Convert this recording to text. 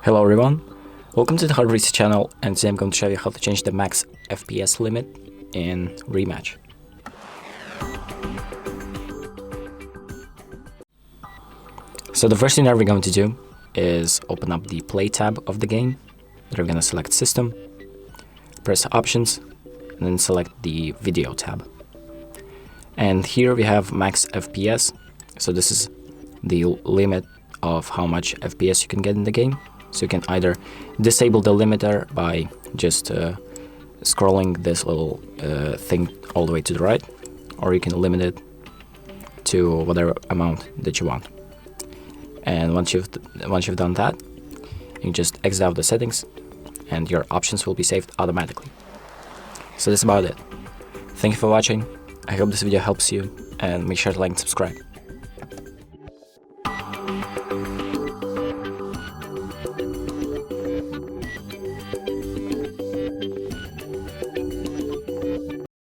Hello everyone, welcome to the HardReset channel, and today I'm going to show you how to change the max FPS limit in REMATCH. So the first thing that we're going to do is open up the Play tab of the game. Then we're going to select System, press Options, and then select the Video tab. And here we have max FPS, so this is the limit of how much FPS you can get in the game. So you can either disable the limiter by just scrolling this little thing all the way to the right, or you can limit it to whatever amount that you want. And once you've done that, you just exit out the settings and your options will be saved automatically. So that's about it. Thank you for watching. I hope this video helps you, and make sure to like and subscribe.